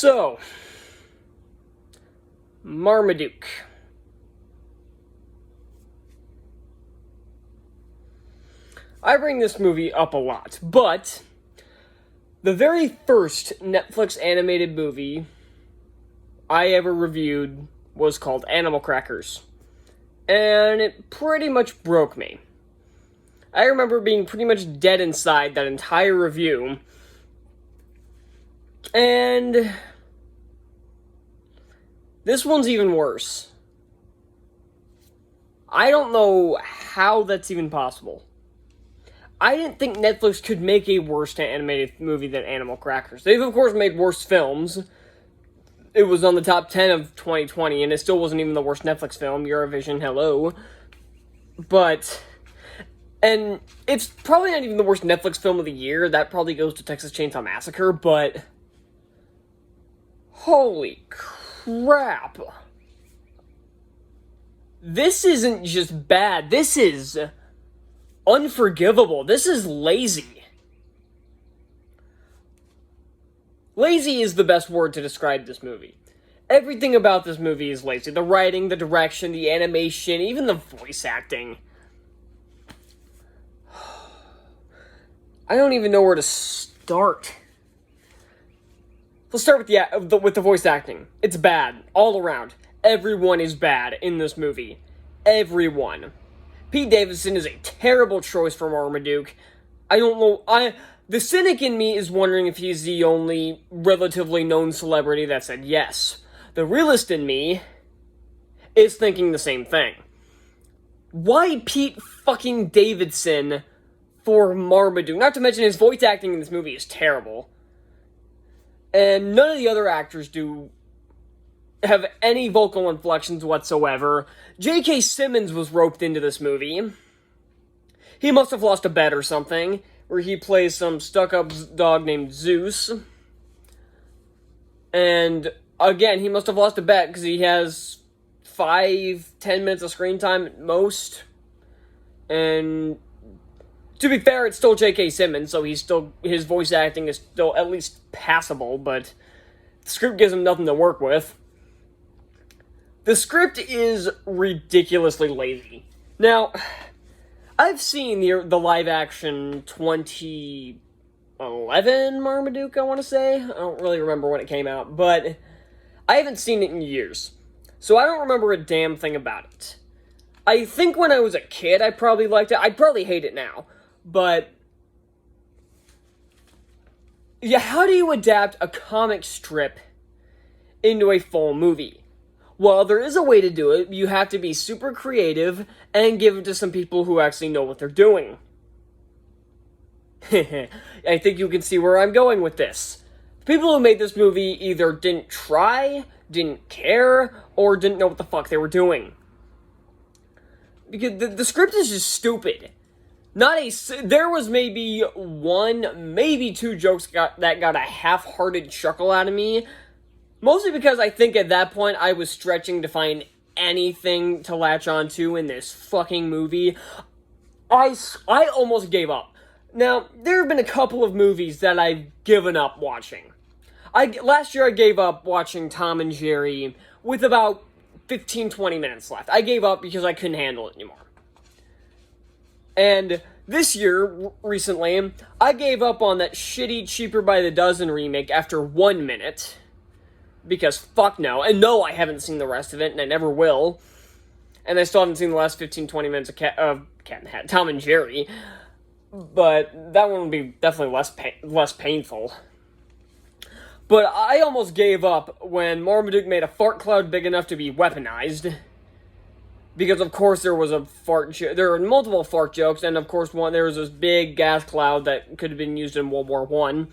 So, Marmaduke. I bring this movie up a lot, but the very first Netflix animated movie I ever reviewed was called Animal Crackers, and it pretty much broke me. I remember being pretty much dead inside that entire review, and this one's even worse. I don't know how that's even possible. I didn't think Netflix could make a worse animated movie than Animal Crackers. They've, of course, made worse films. It was on the top 10 of 2020, and it still wasn't even the worst Netflix film. Eurovision, hello. And it's probably not even the worst Netflix film of the year. That probably goes to Texas Chainsaw Massacre, but holy crap. This isn't just bad. This is unforgivable. This is lazy. Lazy is the best word to describe this movie. Everything about this movie is lazy. The writing, the direction, the animation, even the voice acting. I don't even know where to start. Let's start with the voice acting. It's bad all around. Everyone is bad in this movie. Everyone. Pete Davidson is a terrible choice for Marmaduke. I don't know. The cynic in me is wondering if he's the only relatively known celebrity that said yes. The realist in me is thinking the same thing. Why Pete fucking Davidson for Marmaduke? Not to mention his voice acting in this movie is terrible. And none of the other actors have any vocal inflections whatsoever. J.K. Simmons was roped into this movie. He must have lost a bet or something, where he plays some stuck-up dog named Zeus. And, again, he must have lost a bet, because he has 5-10 minutes of screen time at most. And to be fair, it's still J.K. Simmons, so his voice acting is still at least passable, but the script gives him nothing to work with. The script is ridiculously lazy. Now, I've seen the live-action 2011 Marmaduke, I want to say. I don't really remember when it came out, but I haven't seen it in years. So I don't remember a damn thing about it. I think when I was a kid, I probably liked it. I'd probably hate it now. But yeah, how do you adapt a comic strip into a full movie? Well, there is a way to do it. You have to be super creative and give it to some people who actually know what they're doing. I think you can see where I'm going with this. The people who made this movie either didn't try, didn't care, or didn't know what the fuck they were doing. Because the script is just stupid. There was maybe one, maybe two jokes that got a half-hearted chuckle out of me. Mostly because I think at that point I was stretching to find anything to latch onto in this fucking movie. I almost gave up. Now, there have been a couple of movies that I've given up watching. Last year I gave up watching Tom and Jerry with about 15-20 minutes left. I gave up because I couldn't handle it anymore. And this year, recently, I gave up on that shitty Cheaper by the Dozen remake after 1 minute. Because fuck no. And no, I haven't seen the rest of it, and I never will. And I still haven't seen the last 15-20 minutes of Cat in the Hat, Tom and Jerry. But that one would be definitely less painful. But I almost gave up when Marmaduke made a fart cloud big enough to be weaponized. Because, of course, there was a there were multiple fart jokes, and, of course, there was this big gas cloud that could have been used in World War I.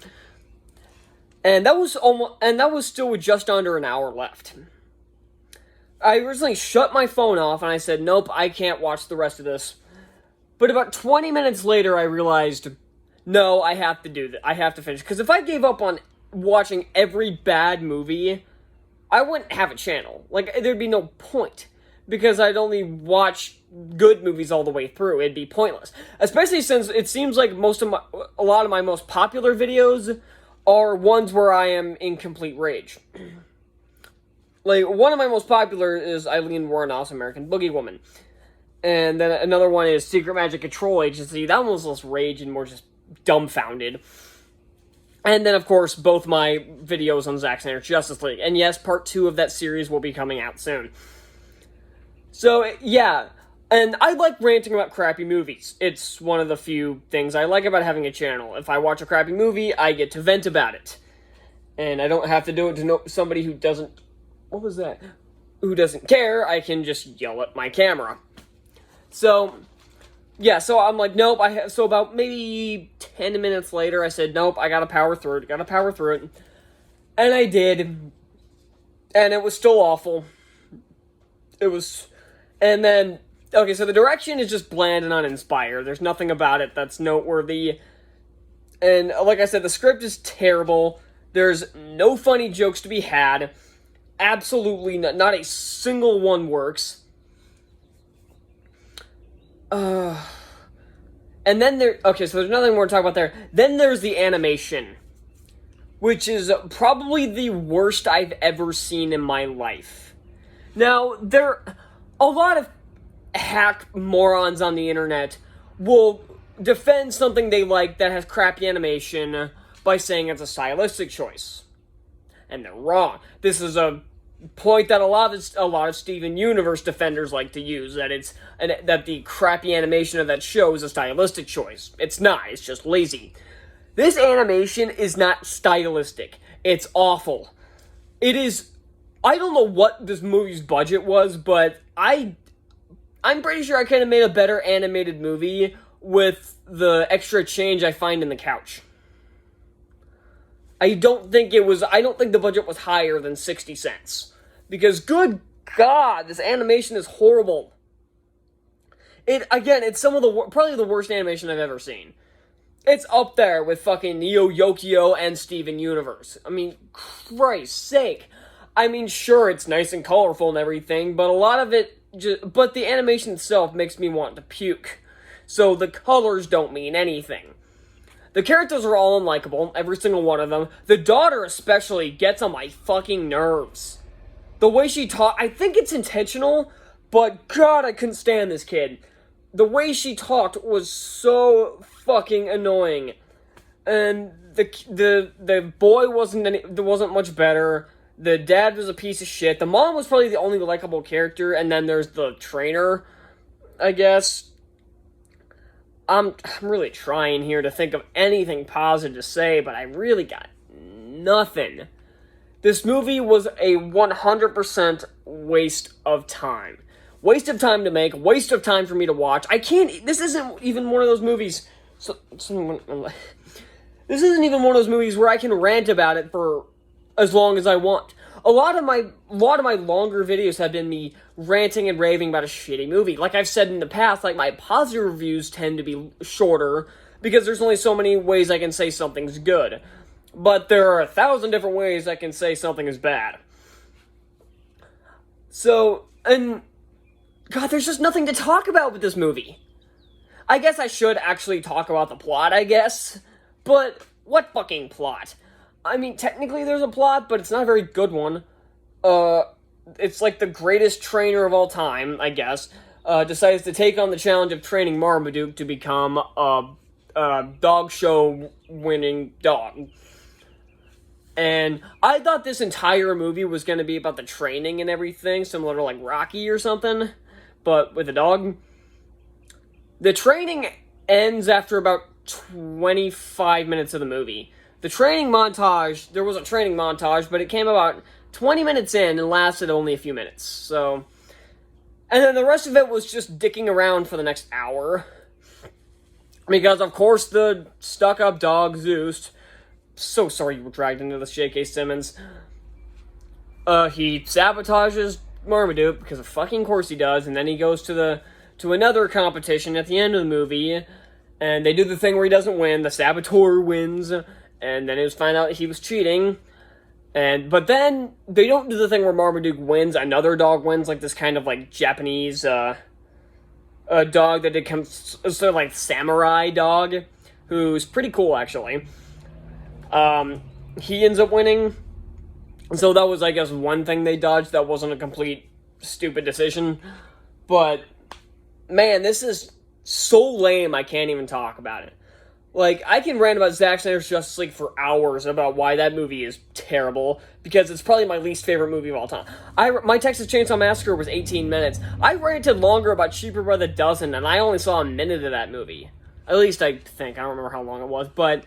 And that was still with just under an hour left. I originally shut my phone off, and I said, nope, I can't watch the rest of this. But about 20 minutes later, I realized, no, I have to do that. I have to finish. Because if I gave up on watching every bad movie, I wouldn't have a channel. Like, there'd be no point. Because I'd only watch good movies all the way through. It'd be pointless. Especially since it seems like a lot of my most popular videos are ones where I am in complete rage. Like, one of my most popular is Eileen Warnock's American Boogie Woman. And then another one is Secret Magic Control Agency. That one was less rage and more just dumbfounded. And then, of course, both my videos on Zack Snyder's Justice League. And yes, part 2 of that series will be coming out soon. So, yeah. And I like ranting about crappy movies. It's one of the few things I like about having a channel. If I watch a crappy movie, I get to vent about it. And I don't have to do it to somebody who doesn't... What was that? Who doesn't care. I can just yell at my camera. So... yeah, so I'm like, nope, so about maybe 10 minutes later, I said, nope, I gotta power through it, and I did, and it was still awful, and then, okay, so the direction is just bland and uninspired, there's nothing about it that's noteworthy, and like I said, the script is terrible, there's no funny jokes to be had, absolutely not a single one works. And then okay, so there's nothing more to talk about there. Then there's the animation, which is probably the worst I've ever seen in my life. Now, a lot of hack morons on the internet will defend something they like that has crappy animation by saying it's a stylistic choice. And they're wrong. This is a point that a lot of Steven Universe defenders like to use, that the crappy animation of that show is a stylistic choice. It's not, it's just lazy. This animation is not stylistic. It's awful. It is, I don't know what this movie's budget was, but I'm pretty sure I could have made a better animated movie with the extra change I find in the couch. I don't think the budget was higher than 60 cents. Because, good God, this animation is horrible. It's some of probably the worst animation I've ever seen. It's up there with fucking Neo Yokio and Steven Universe. I mean, Christ's sake. I mean, sure, it's nice and colorful and everything, but a lot of it but the animation itself makes me want to puke. So the colors don't mean anything. The characters are all unlikable, every single one of them. The daughter especially gets on my fucking nerves. The way she talked, I think it's intentional, but God, I couldn't stand this kid. The way she talked was so fucking annoying. And the boy wasn't much better. The dad was a piece of shit. The mom was probably the only likable character, and then there's the trainer, I guess. I'm really trying here to think of anything positive to say, but I really got nothing. This movie was a 100% waste of time. Waste of time to make, waste of time for me to watch. This isn't even one of those movies, this isn't even one of those movies where I can rant about it for as long as I want. A lot of my longer videos have been me ranting and raving about a shitty movie. Like I've said in the past, like my positive reviews tend to be shorter because there's only so many ways I can say something's good. But there are 1,000 different ways I can say something is bad. So, and God, there's just nothing to talk about with this movie. I guess I should actually talk about the plot, I guess. But what fucking plot? I mean, technically there's a plot, but it's not a very good one. It's like the greatest trainer of all time, I guess, decides to take on the challenge of training Marmaduke to become a dog show winning dog. And I thought this entire movie was going to be about the training and everything, similar to like Rocky or something, but with a dog. The training ends after about 25 minutes of the movie. The training montage, there was a training montage, but it came about 20 minutes in and lasted only a few minutes, so... And then the rest of it was just dicking around for the next hour. Because, of course, the stuck-up dog, Zeus... So sorry you were dragged into this, J.K. Simmons. He sabotages Marmaduke, because of fucking course he does, and then he goes to another competition at the end of the movie, and they do the thing where he doesn't win, the saboteur wins... And then it was found out he was cheating. But then they don't do the thing where Marmaduke wins, another dog wins, like this kind of like Japanese dog that becomes sort of like samurai dog, who's pretty cool actually. he ends up winning. So that was, I guess, one thing they dodged that wasn't a complete stupid decision. But, man, this is so lame I can't even talk about it. Like, I can rant about Zack Snyder's Justice League for hours about why that movie is terrible, because it's probably my least favorite movie of all time. My Texas Chainsaw Massacre was 18 minutes. I ranted longer about Cheaper by the Dozen, and I only saw a minute of that movie. At least I think. I don't remember how long it was, but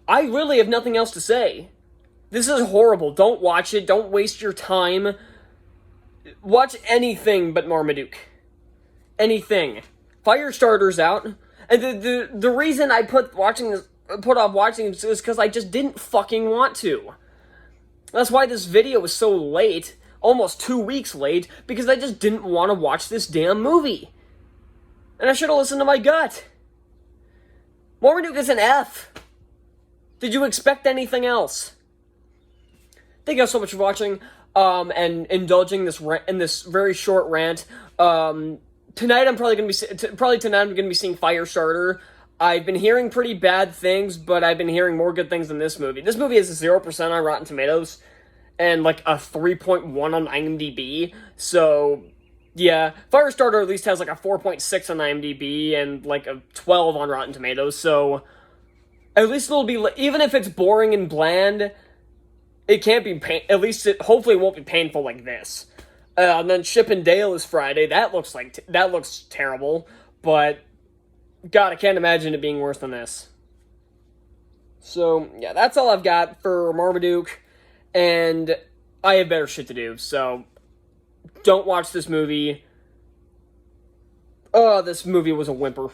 I really have nothing else to say. This is horrible. Don't watch it. Don't waste your time. Watch anything but Marmaduke. Anything. Firestarter's out. And the reason I put off watching this is because I just didn't fucking want to. That's why this video was so late, almost 2 weeks late, because I just didn't want to watch this damn movie. And I should have listened to my gut. Marmaduke is an F. Did you expect anything else? Thank you guys so much for watching, and indulging in this very short rant. Tonight I'm probably gonna be seeing Firestarter. I've been hearing pretty bad things, but I've been hearing more good things than this movie. This movie is 0% on Rotten Tomatoes, and like a 3.1 on IMDb. So yeah, Firestarter at least has like a 4.6 on IMDb and like a 12 on Rotten Tomatoes. So at least it'll be, even if it's boring and bland, it can't be at least hopefully it won't be painful like this. And then Chip and Dale is Friday. That looks terrible, but God, I can't imagine it being worse than this. So yeah, that's all I've got for Marmaduke, and I have better shit to do. So don't watch this movie. Oh, this movie was a whimper.